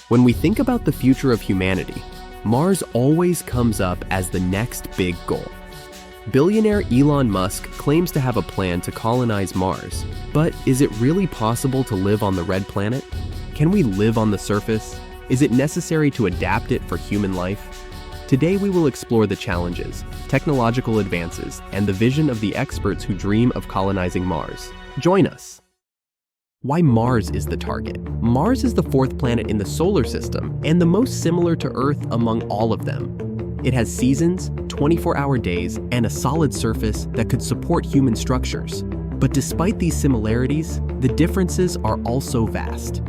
When we think about the future of humanity, Mars always comes up as the next big goal. Billionaire Elon Musk claims to have a plan to colonize Mars, but is it really possible to live on the red planet? Can we live on the surface? Is it necessary to adapt it for human life? Today we will explore the challenges, technological advances, and the vision of the experts who dream of colonizing Mars. Join us! Why Mars is the target? Mars is the fourth planet in the solar system and the most similar to Earth among all of them. It has seasons, 24-hour days, and a solid surface that could support human structures. But despite these similarities, the differences are also vast.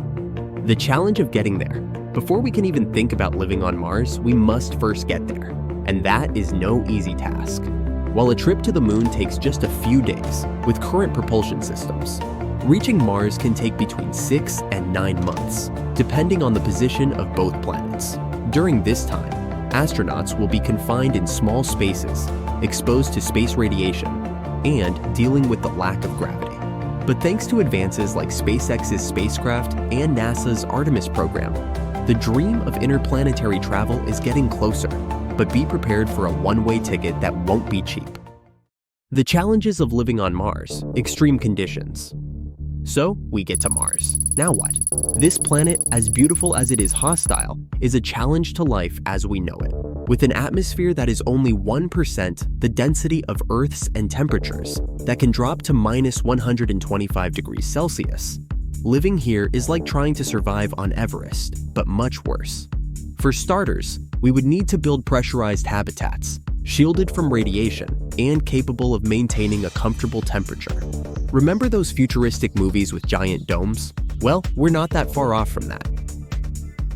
The challenge of getting there. Before we can even think about living on Mars, we must first get there. And that is no easy task. While a trip to the moon takes just a few days with current propulsion systems, reaching Mars can take between 6 and 9 months, depending on the position of both planets. During this time, astronauts will be confined in small spaces, exposed to space radiation, and dealing with the lack of gravity. But thanks to advances like SpaceX's spacecraft and NASA's Artemis program, the dream of interplanetary travel is getting closer, but be prepared for a one-way ticket that won't be cheap. The challenges of living on Mars, extreme conditions. So, we get to Mars. Now what? This planet, as beautiful as it is hostile, is a challenge to life as we know it. With an atmosphere that is only 1% the density of Earth's and temperatures that can drop to minus 125 degrees Celsius. Living here is like trying to survive on Everest, but much worse. For starters, we would need to build pressurized habitats, shielded from radiation, and capable of maintaining a comfortable temperature. Remember those futuristic movies with giant domes? Well, we're not that far off from that.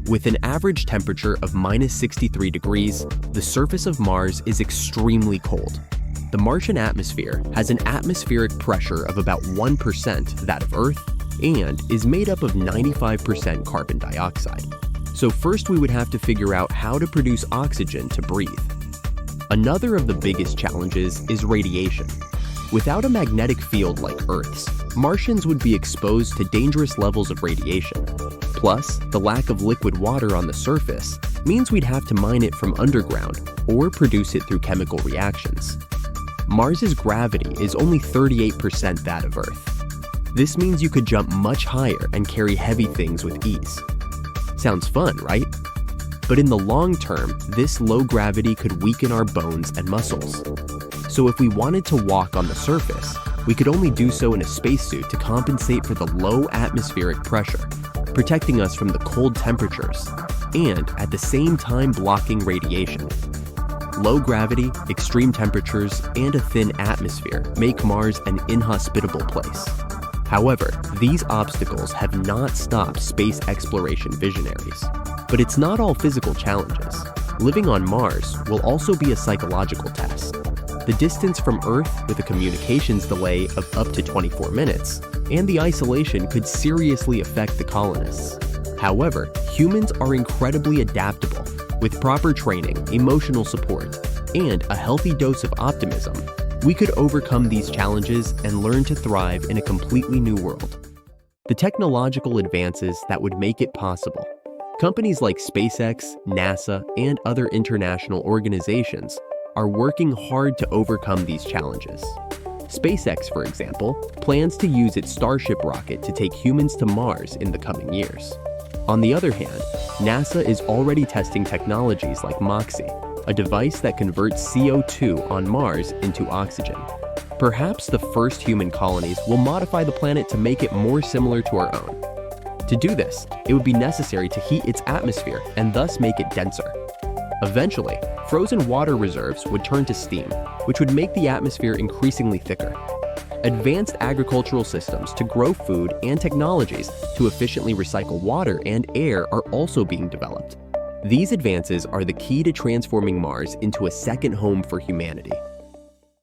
With an average temperature of minus 63 degrees, the surface of Mars is extremely cold. The Martian atmosphere has an atmospheric pressure of about 1% that of Earth and is made up of 95% carbon dioxide. So first we would have to figure out how to produce oxygen to breathe. Another of the biggest challenges is radiation. Without a magnetic field like Earth's, Martians would be exposed to dangerous levels of radiation. Plus, the lack of liquid water on the surface means we'd have to mine it from underground or produce it through chemical reactions. Mars's gravity is only 38% that of Earth. This means you could jump much higher and carry heavy things with ease. Sounds fun, right? But in the long term, this low gravity could weaken our bones and muscles. So if we wanted to walk on the surface, we could only do so in a spacesuit to compensate for the low atmospheric pressure, protecting us from the cold temperatures, and at the same time blocking radiation. Low gravity, extreme temperatures, and a thin atmosphere make Mars an inhospitable place. However, these obstacles have not stopped space exploration visionaries. But it's not all physical challenges. Living on Mars will also be a psychological test. The distance from Earth with a communications delay of up to 24 minutes, and the isolation could seriously affect the colonists. However, humans are incredibly adaptable. With proper training, emotional support, and a healthy dose of optimism, we could overcome these challenges and learn to thrive in a completely new world. The technological advances that would make it possible. Companies like SpaceX, NASA, and other international organizations are working hard to overcome these challenges. SpaceX, for example, plans to use its Starship rocket to take humans to Mars in the coming years. On the other hand, NASA is already testing technologies like MOXIE, a device that converts CO2 on Mars into oxygen. Perhaps the first human colonies will modify the planet to make it more similar to our own. To do this, it would be necessary to heat its atmosphere and thus make it denser. Eventually, frozen water reserves would turn to steam, which would make the atmosphere increasingly thicker. Advanced agricultural systems to grow food and technologies to efficiently recycle water and air are also being developed. These advances are the key to transforming Mars into a second home for humanity.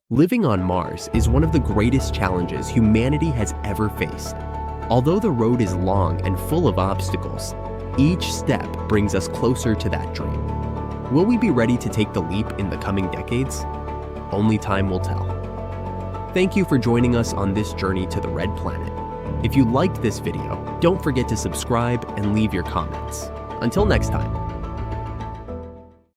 Living on Mars is one of the greatest challenges humanity has ever faced. Although the road is long and full of obstacles, each step brings us closer to that dream. Will we be ready to take the leap in the coming decades? Only time will tell. Thank you for joining us on this journey to the Red Planet. If you liked this video, don't forget to subscribe and leave your comments. Until next time.